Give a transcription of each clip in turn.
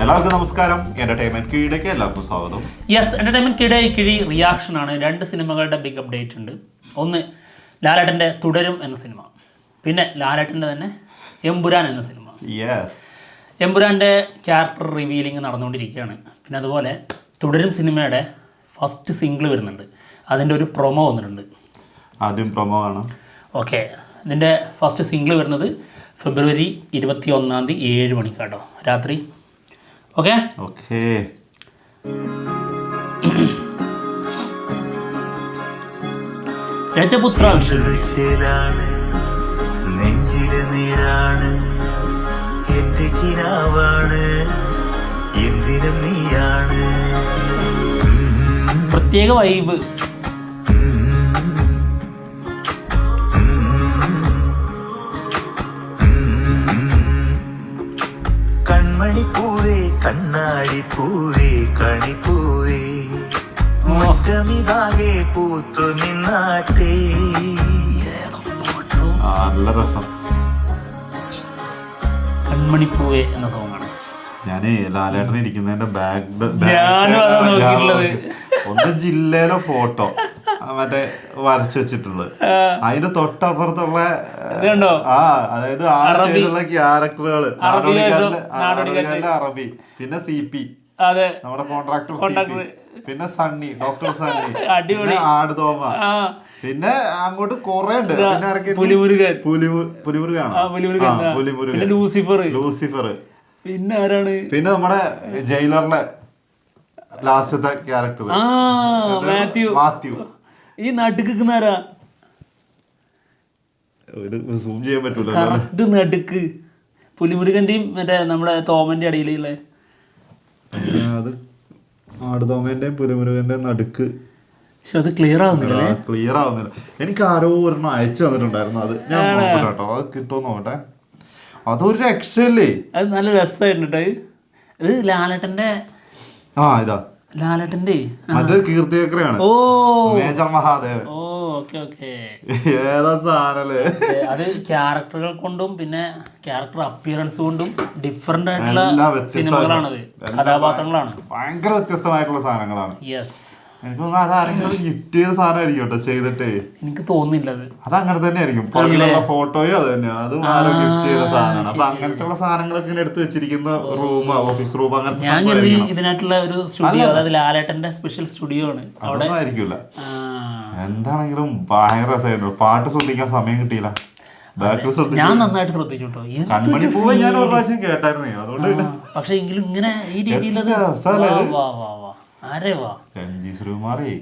എല്ലാവർക്കും നമസ്കാരം. എന്റർടൈൻമെന്റ് കീഴിലേക്ക് എല്ലാവർക്കും സ്വാഗതം. യെസ്, എന്റർടൈൻമെന്റ് കിഴി റിയാക്ഷൻ ആണ്. 2 സിനിമകളുടെ ബിഗ് അപ്ഡേറ്റ് ഉണ്ട്. ഒന്ന് ലാലേട്ടൻ്റെ തുടരും എന്ന സിനിമ, പിന്നെ ലാലേട്ടൻ്റെ തന്നെ എമ്പുരാൻ എന്ന സിനിമ. എമ്പുരാൻ്റെ ക്യാരക്ടർ റിവീലിംഗ് നടന്നുകൊണ്ടിരിക്കുകയാണ്. പിന്നെ അതുപോലെ തുടരും സിനിമയുടെ ഫസ്റ്റ് സിംഗിൾ വരുന്നുണ്ട്, അതിൻ്റെ ഒരു പ്രൊമോ വന്നിട്ടുണ്ട്. ആദ്യം പ്രൊമോ ആണ്. ഓക്കെ, ഇതിൻ്റെ ഫസ്റ്റ് സിംഗിൾ വരുന്നത് ഫെബ്രുവരി 21 7 മണിക്കാട്ടോ, രാത്രി. ഓക്കെ ഓക്കെ രജപുത്ര നെഞ്ചിലെ നീരാണ് എന്റെ കിനാവാണ് എന്തിനും നീയാണ്. പ്രത്യേക വൈബ്. കൺമണിപ്പൂവേ കണ്ണാടിപ്പൂവേ കണിപ്പൂവേ മുറ്റമിതാകെ പൂത്തു നിന്നാട്ടേ. നല്ല രസം. കൺമണിപ്പൂവേ എന്ന സോങ്ങാണ്. ഞാനേ ലാലേട്ടൻ ഇരിക്കുന്നതിന്റെ നോക്കിയിട്ടുള്ളത്. ഒന്ന് ജില്ലയിലെ ഫോട്ടോ മറ്റേ വരച്ചു വെച്ചിട്ടുള്ളത്. അതിന്റെ തൊട്ടപ്പുറത്തുള്ള അതായത് ആറുള്ള ക്യാരക്ടറുകള് അറബി, പിന്നെ CP നമ്മുടെ കോൺട്രാക്ടർ CP, പിന്നെ സണ്ണി, ഡോക്ടർ സണ്ണി, പിന്നെ ആടുതോമ, പിന്നെ അങ്ങോട്ട് കൊറേ ഉണ്ട്. പിന്നെ പുലിമുരുകൻ, ലൂസിഫർ, പിന്നെ ആരാണ്, പിന്നെ നമ്മുടെ ജയിലറിലെ ലാസ്റ്റത്തെ ക്യാരക്ടർ മാത്യു. ഈ നടുക്കുന്നാരാ? സൂം ചെയ്യാൻ പറ്റൂല. നടുക്ക് പുലിമുരുകന്റെയും മറ്റേ നമ്മുടെ തോമന്റെ അടിയിലുള്ള അത് ആടുതോമന്റെയും പുലിമുരുകന്റെയും നടുക്ക്. പക്ഷെ അത് ക്ലിയർ ആവുന്നില്ല. എനിക്ക് ആരോ ഒരെണ്ണം അയച്ചു തന്നിട്ടുണ്ടായിരുന്നു. അത് ഞാൻ നോക്കട്ടെ കേട്ടോ, അത് കിട്ടുമോ നോക്കട്ടെ. അതൊരു രക്ഷയല്ലേ, അത് നല്ല രസമായിരുന്നു കേട്ടോ. ഇത് ലാലേട്ടന്റെ ഇതാ ലാലേട്ടന്റെ മറ്റേ കീർത്തിചക്രയാണ്. മേജർ മഹാദേവൻ. ഏതാ സാധനല്ലേ? അത് ക്യാരക്ടറുകൾ കൊണ്ടും പിന്നെ ക്യാരക്ടർ അപ്പിയറൻസ് കൊണ്ടും ഡിഫറെന്റ് ആയിട്ടുള്ള സിനിമകളാണത്, കഥാപാത്രങ്ങളാണ്. ഭയങ്കര വ്യത്യസ്തമായിട്ടുള്ള സാധനങ്ങളാണ്. യെസ്, എനിക്ക് തോന്നുന്നു അതാരെങ്കിലും ഗിഫ്റ്റ് ചെയ്ത സാധനമായിരിക്കും കേട്ടോ ചെയ്തിട്ടേ. എനിക്ക് തോന്നുന്നില്ല അത് അങ്ങനെ തന്നെ ആയിരിക്കും. ഫോട്ടോയും അത് തന്നെയാണ്, അത് ആരോ ഗിഫ്റ്റ് ചെയ്ത സാധനമാണ്. അപ്പൊ അങ്ങനത്തെ ഉള്ള സാധനങ്ങളൊക്കെ എടുത്ത് വെച്ചിരിക്കുന്ന റൂം, ഓഫീസ് റൂം, അങ്ങനത്തെ ഇതിനായിട്ടുള്ള ഒരു സ്റ്റുഡിയോ, അതായത് ലാലേട്ടന്റെ സ്പെഷ്യൽ സ്റ്റുഡിയോ ആണ്. അവിടെ ആയിരിക്കില്ല. എന്താണെങ്കിലും ഭയങ്കര രസമായിരുന്നു. പാട്ട് ശ്രദ്ധിക്കാൻ സമയം കിട്ടിയില്ല. ഞാൻ നന്നായിട്ട് ശ്രദ്ധിച്ചു കേട്ടോ. കൺമണിപ്പൂവെ ഞാൻ ഒരു പ്രാവശ്യം കേട്ടായിരുന്നേ, അതുകൊണ്ട് പക്ഷെ എങ്കിലും ഇങ്ങനെ ഈ രീതിയിൽ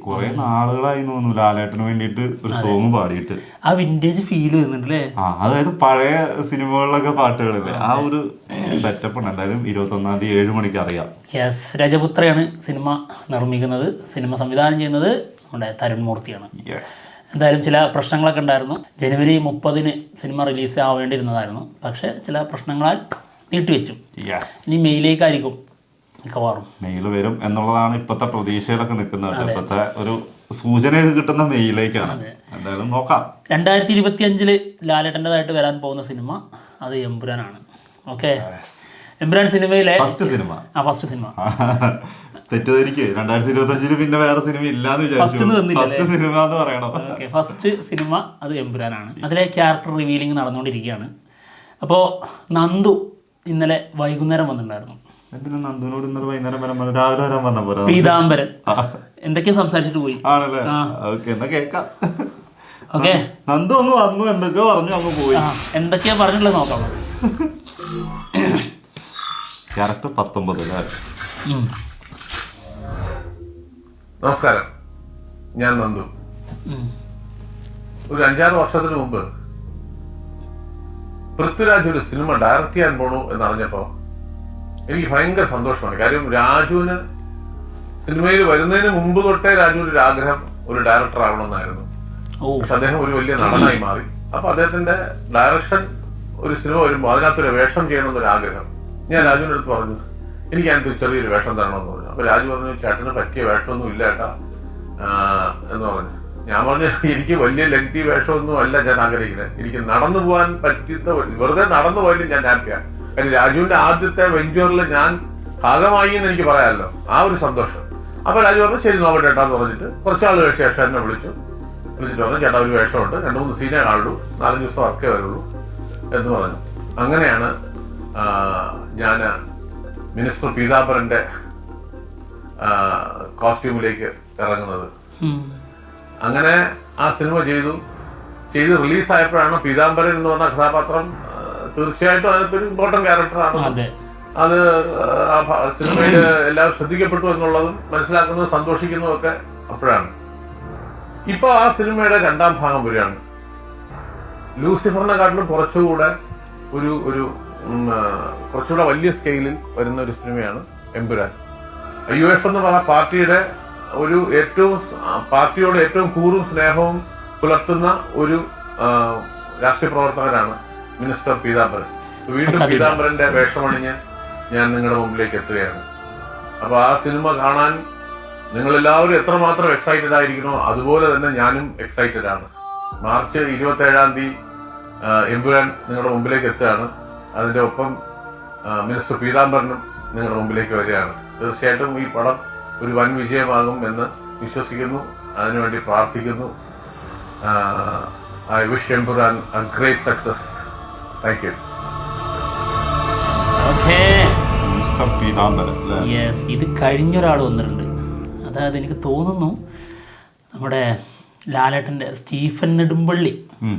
കൊറേ നാളുകളായി തോന്നുന്നു ലാലേട്ടന് വേണ്ടിട്ട് ഒരു സോങ് പാടിയിട്ട്. ആ വിന്റേജ് ഫീൽ ചെയ്യുന്നുണ്ടല്ലേ? അതായത് പഴയ സിനിമകളിലൊക്കെ പാട്ടുകളില്ലേ, ആ ഒരു സെറ്റപ്പ് ഉണ്ട്. എന്തായാലും 21 7 മണിക്ക് അറിയാം. യെസ്, രജപുത്രയാണ് സിനിമ നിർമ്മിക്കുന്നത്. സിനിമ സംവിധാനം ചെയ്യുന്നത് നമ്മുടെ തരുൺ മൂർത്തിയാണ്. എന്തായാലും ചില പ്രശ്നങ്ങളൊക്കെ ഉണ്ടായിരുന്നു. ജനുവരി 30 സിനിമ റിലീസ് ആവേണ്ടിയിരുന്നതായിരുന്നു, പക്ഷെ ചില പ്രശ്നങ്ങളാൽ നീട്ടിവെച്ചു. ഇനി മെയിലേക്കായിരിക്കും മിക്കവാറും. മെയിൽ വരും എന്നുള്ളതാണ് ഇപ്പത്തെ പ്രതീക്ഷയിലൊക്കെ നിൽക്കുന്നത്. ഇപ്പത്തെ ഒരു സൂചന കിട്ടുന്ന മെയിലേക്കാണ്. എന്തായാലും നോക്കാം. 2025 ലാലേട്ടൻ്റെതായിട്ട് വരാൻ പോകുന്ന സിനിമ അത് എമ്പുരാനാണ്. ഓക്കെ, എമ്പുരാൻ സിനിമയിലെ ഫസ്റ്റ് സിനിമ തെറ്റിദ്ധരിക്ക് 2025 പിന്നെ വേറെ സിനിമ ഇല്ലാന്ന് വിചാരിച്ചു. ഫസ്റ്റ് സിനിമ എന്ന് പറയണം. ഫസ്റ്റ് സിനിമ അത് എമ്പുരാനാണ്. അതിലെ ക്യാരക്ടർ റിവീലിംഗ് നടന്നുകൊണ്ടിരിക്കുകയാണ്. അപ്പോൾ നന്ദു ഇന്നലെ വൈകുന്നേരം വന്നിട്ടുണ്ടായിരുന്നു. നന്ദുവിനോട് ഇന്നലെ വൈകുന്നേരം രാവിലെ വരാൻ പറഞ്ഞ പോലെ പീതാംബരൻ എന്തൊക്കെയോ സംസാരിച്ചിട്ട് പോയി. ആണല്ലേ? എന്നാ കേക്കാം. ഓക്കെ, നന്ദു അങ്ങ് വന്നു, എന്തൊക്കെയോ പറഞ്ഞു, അങ്ങ് പോയി. എന്തൊക്കെയാ പറഞ്ഞിട്ടുള്ളത് നോക്കാം. ക്യാരക്ടർ 19 അല്ലേ? നമസ്കാരം, ഞാൻ നന്ദു. ഒരു 5-6 വർഷത്തിന് മുമ്പ് പൃഥ്വിരാജ് ഒരു സിനിമ ഡയറക്റ്റ് ചെയ്യാൻ പോണു എന്നറിഞ്ഞപ്പോ എനിക്ക് ഭയങ്കര സന്തോഷമാണ്. കാര്യം രാജുവിന് സിനിമയിൽ വരുന്നതിന് മുമ്പ് തൊട്ടേ രാജുവിന് ഒരു ആഗ്രഹം ഒരു ഡയറക്ടർ ആവണമെന്നായിരുന്നു. പക്ഷെ അദ്ദേഹം ഒരു വലിയ നടനായി മാറി. അപ്പൊ അദ്ദേഹത്തിന്റെ ഡയറക്ഷൻ ഒരു സിനിമ വരുമ്പോൾ അതിനകത്തൊരു വേഷം ചെയ്യണമെന്നൊരു ആഗ്രഹം. ഞാൻ രാജുവിന്റെ അടുത്ത് പറഞ്ഞു, എനിക്ക് അതിനകത്ത് ചെറിയൊരു വേഷം തരണമെന്ന് പറഞ്ഞു. അപ്പൊ രാജു പറഞ്ഞു, ചേട്ടന് പറ്റിയ വേഷമൊന്നും ഇല്ല ഏട്ടാ എന്ന് പറഞ്ഞു. ഞാൻ പറഞ്ഞു, എനിക്ക് വലിയ ലെങ്തി വേഷമൊന്നും അല്ല ഞാൻ ആഗ്രഹിക്കുന്നത്, എനിക്ക് നടന്നു പോകാൻ പറ്റുന്ന വെറുതെ നടന്നു പോയാലും ഞാൻ ഹാപ്പിയാണ്. കാര്യം രാജുവിന്റെ ആദ്യത്തെ വെഞ്ചറിൽ ഞാൻ ഭാഗമായി എന്ന് എനിക്ക് പറയാമല്ലോ, ആ ഒരു സന്തോഷം. അപ്പൊ രാജു പറഞ്ഞു ശരി നോക്കട്ടെ ചേട്ടാന്ന് പറഞ്ഞിട്ട് കുറച്ചാളുകൾക്ക് ശേഷം എന്നെ വിളിച്ചിട്ട് പറഞ്ഞു ചേട്ടാ ഒരു വേഷമുണ്ട്, 2-3 സീനേ കാണുള്ളൂ, 4 ദിവസം വർക്കേ വരുള്ളൂ എന്ന് പറഞ്ഞു. അങ്ങനെയാണ് ഞാൻ മിനിസ്റ്റർ പീതാംബരന്റെ കോസ്റ്റ്യൂമിലേക്ക് ഇറങ്ങുന്നത്. അങ്ങനെ ആ സിനിമ ചെയ്ത് റിലീസായപ്പോഴാണ് പീതാംബരൻ എന്ന് പറഞ്ഞ കഥാപാത്രം തീർച്ചയായിട്ടും അതിനകത്തൊരു ഇമ്പോർട്ടന്റ് ക്യാരക്ടറാണ്. അത് സിനിമയിൽ എല്ലാവരും ശ്രദ്ധിക്കപ്പെട്ടു എന്നുള്ളതും മനസ്സിലാക്കുന്നതും സന്തോഷിക്കുന്നതും ഒക്കെ അപ്പോഴാണ്. ഇപ്പൊ ആ സിനിമയുടെ 2ാം ഭാഗം വരികയാണ്. ലൂസിഫറിനെക്കാട്ടിലും കുറച്ചുകൂടെ കുറച്ചുകൂടെ വലിയ സ്കെയിലിൽ വരുന്ന ഒരു സിനിമയാണ് എമ്പുരാൻ. UF എന്ന് പറഞ്ഞ പാർട്ടിയോട് ഏറ്റവും കൂറും സ്നേഹവും പുലർത്തുന്ന ഒരു രാഷ്ട്രീയ പ്രവർത്തകനാണ് മിനിസ്റ്റർ പീതാംബരൻ. വീണ്ടും പീതാംബരന്റെ വേഷമണിഞ്ഞ് ഞാൻ നിങ്ങളുടെ മുമ്പിലേക്ക് എത്തുകയാണ്. അപ്പൊ ആ സിനിമ കാണാൻ നിങ്ങൾ എല്ലാവരും എത്രമാത്രം എക്സൈറ്റഡ് ആയിരിക്കണോ അതുപോലെ തന്നെ ഞാനും എക്സൈറ്റഡ് ആണ്. മാർച്ച് 27-ാം തീയതി എമ്പുരാൻ നിങ്ങളുടെ മുമ്പിലേക്ക് എത്തുകയാണ്. അതിന്റെ ഒപ്പം മിനിസ്റ്റർ പീതാംബരനും നിങ്ങളുടെ മുമ്പിലേക്ക് വരികയാണ്. തീർച്ചയായിട്ടും ഈ പടം ഒരു വൻ വിജയമാകും എന്ന് വിശ്വസിക്കുന്നു, അതിനുവേണ്ടി പ്രാർത്ഥിക്കുന്നു. I wish Empuran a great success. Thank you. Mister Peethambaran. Yes, ഇത് കഴിഞ്ഞൊരാൾ വന്നിട്ടുണ്ട്. അതായത് എനിക്ക് തോന്നുന്നു നമ്മുടെ ലാലേട്ടൻ്റെ സ്റ്റീഫൻ നെടുമ്പള്ളി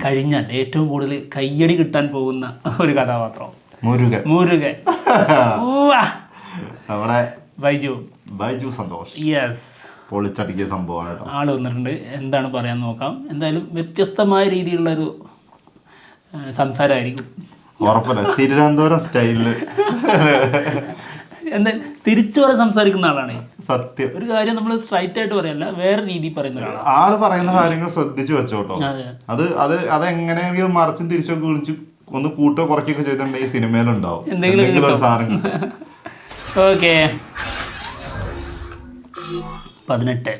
കഴിഞ്ഞാൽ ഏറ്റവും കൂടുതൽ കയ്യടി കിട്ടാൻ പോകുന്ന ഒരു കഥാപാത്രം മുരുകൻ. നമ്മുടെ ബൈജു സന്തോഷ്. യെസ്, പൊളിച്ചടിക്കിയ സംഭവമാണ്. ആള് വന്നിട്ടുണ്ട്. എന്താണ് പറയാൻ നോക്കാം. എന്തായാലും വ്യത്യസ്തമായ രീതിയിലുള്ളൊരു സംസാരമായിരിക്കും. ഉറപ്പല്ല, തിരുവനന്തപുരം സ്റ്റൈലില് എന്താ തിരിച്ചു പറയാൻ സംസാരിക്കുന്ന ആളാണ്. സത്യം, ഒരു കാര്യം നമ്മൾ സ്ട്രൈറ്റ് ആയിട്ട് പറയല്ല, വേറെ രീതിയിൽ പറയുന്ന ഒരാളാണ്. ആള് പറയുന്ന കാര്യങ്ങൾ ശ്രദ്ധിച്ചു വെച്ചോട്ടോ. അതെങ്ങനെയെങ്കിലും മറിച്ചും തിരിച്ചൊക്കെ വിളിച്ച് ഒന്ന് കൂട്ടോ കുറയ്ക്കൊക്കെ ചെയ്തിട്ടുണ്ടെങ്കിൽ ഈ സിനിമയിലുണ്ടാവും എന്തെങ്കിലും ഒരു സാധനം. ഓക്കെ, 18.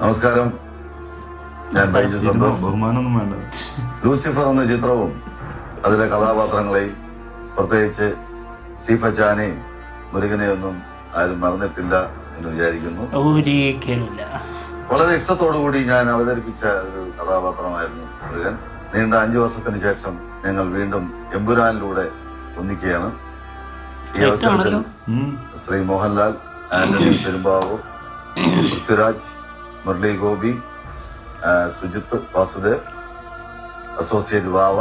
നമസ്കാരം, ഞാൻ ബൈജു സന്തോഷ്. ബഹുമാനൊന്നും വേണ്ട. ലൂസിഫർ എന്ന ചിത്രവും അതിലെ കഥാപാത്രങ്ങളെയും പ്രത്യേകിച്ച് സീഫച്ചാനെയും മുരുകനെയൊന്നും ആരും മറന്നിട്ടില്ല എന്ന് വിചാരിക്കുന്നു. വളരെ ഇഷ്ടത്തോടു കൂടി ഞാൻ അവതരിപ്പിച്ച ഒരു കഥാപാത്രമായിരുന്നു മുരുകൻ. നീണ്ട 5 വർഷത്തിന് ശേഷം ഞങ്ങൾ വീണ്ടും എമ്പുരാനിലൂടെ ഒന്നിക്കുകയാണ്. ഈ അവസരത്തിൽ ശ്രീ മോഹൻലാൽ, ആന്റണി പെരുമ്പാവൂർ, പൃഥ്വിരാജ്, മുരളി ഗോപി, സുജിത്ത് വാസുദേവ്, അസോസിയേറ്റ് വാവ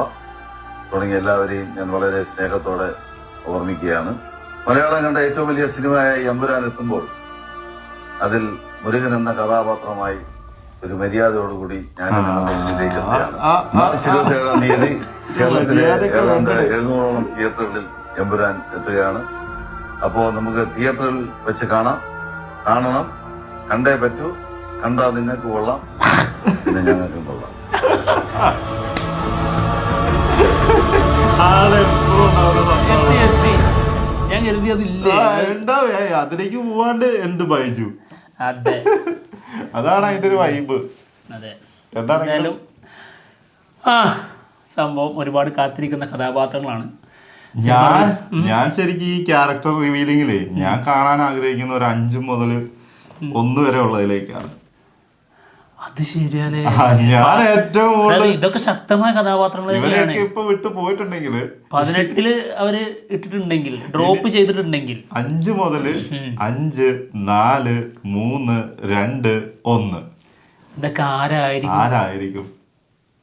തുടങ്ങിയ എല്ലാവരെയും ഞാൻ വളരെ സ്നേഹത്തോടെ ഓർമ്മിക്കുകയാണ്. മലയാളം കണ്ട ഏറ്റവും വലിയ സിനിമയായ എമ്പുരാൻ എത്തുമ്പോൾ അതിൽ മുരുകൻ എന്ന കഥാപാത്രമായി ഒരു മര്യാദയോടുകൂടി ഞാൻ മുന്നിലേക്ക് എത്തുകയാണ്. മാർച്ച് 27-ാം തീയതി കേരളത്തിലെ ഏതാണ്ട് 700ഓളം തിയേറ്ററുകളിൽ എമ്പുരാൻ എത്തുകയാണ്. അപ്പോ നമുക്ക് തിയേറ്ററിൽ വെച്ച് കാണണം, കണ്ടേ പറ്റൂ. കണ്ടാ നിങ്ങൾക്ക് കൊള്ളാം, പിന്നെ ഞങ്ങൾക്കും കൊള്ളാം. അതിലേക്ക് പോവാണ്ട് എന്ത് ബൈജു, അതാണ് അതിന്റെ ഒരു വൈബ്. എന്താണെങ്കിലും സംഭവം ഒരുപാട് കാത്തിരിക്കുന്ന കഥാപാത്രങ്ങളാണ്. ഞാൻ ശരിക്കും ഈ ക്യാരക്ടർ റിവീലിംഗില് ഞാൻ കാണാൻ ആഗ്രഹിക്കുന്ന ഒരു 5 മുതൽ 1 വരെ ഉള്ളതിലേക്കാണ്. അത് ശരിയല്ലേ, ഞാൻ ഏറ്റവും കൂടുതൽ ഇതൊക്കെ ശക്തമായ കഥാപാത്രങ്ങൾ ഇവരെയൊക്കെ ഇപ്പൊ വിട്ടു പോയിട്ടുണ്ടെങ്കിൽ 18 അവര് ഇട്ടിട്ടുണ്ടെങ്കിൽ, ഡ്രോപ്പ് ചെയ്തിട്ടുണ്ടെങ്കിൽ 5 മുതൽ 5, 4, 3, 2, 1 ഇതൊക്കെ ആരായിരിക്കും?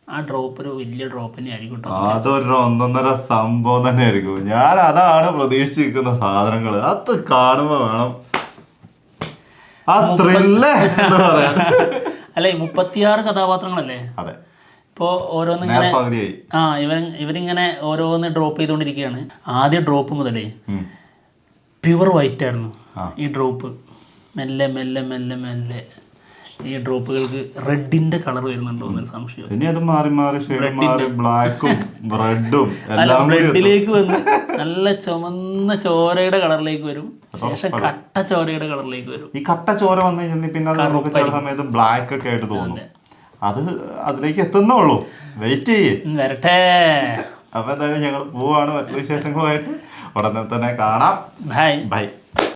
ആ ഡ്രോപ്പ് ഒരു വലിയ ഡ്രോപ്പ് തന്നെ ആയിരിക്കും. അതൊരു 1.5 സംഭവം തന്നെ ആയിരിക്കും. ഞാൻ അതാണ് പ്രതീക്ഷിക്കുന്ന സാധനങ്ങള്. അത് കാണുമ്പോ വേണം ആ ത്രില്ല് എന്ന് പറയാൻ. അല്ലെ, 36 കഥാപാത്രങ്ങളല്ലേ? അതെ. ഇപ്പോ ഓരോന്നിങ്ങനെ ഇവരിങ്ങനെ ഓരോന്ന് ഡ്രോപ്പ് ചെയ്തുകൊണ്ടിരിക്കുകയാണ്. ആദ്യ ഡ്രോപ്പ് മുതലേ പ്യുവർ വൈറ്റ് ആയിരുന്നു ഈ ഡ്രോപ്പ്. മെല്ലെ മെല്ലെ മെല്ലെ മെല്ലെ ഈ ഡ്രോപ്പുകൾക്ക് റെഡിന്റെ കളർ വരുന്നുണ്ടോ എന്നൊരു സംശയം. ഇനി അത് മാറി ബ്ലാക്കും റെഡും റെഡിലേക്ക് വന്ന് നല്ല ചുമന്ന ചോരയുടെ കളറിലേക്ക് വരും. ശേഷം കട്ട ചോരയുടെ കളറിലേക്ക് വരും. ഈ കട്ട ചോര വന്നു കഴിഞ്ഞിട്ടുണ്ടെങ്കിൽ പിന്നെ അത് നമുക്ക് ചില സമയത്ത് ബ്ലാക്ക് ഒക്കെ ആയിട്ട് തോന്നും. അത് അതിലേക്ക് എത്തുന്നുള്ളൂ. വെയിറ്റ് ചെയ്യേ, വരട്ടെ. അപ്പൊ എന്തായാലും ഞങ്ങൾ പോവാണ്. മറ്റു വിശേഷങ്ങളുമായിട്ട് ഉടനെ തന്നെ കാണാം. ബൈ. ബൈ.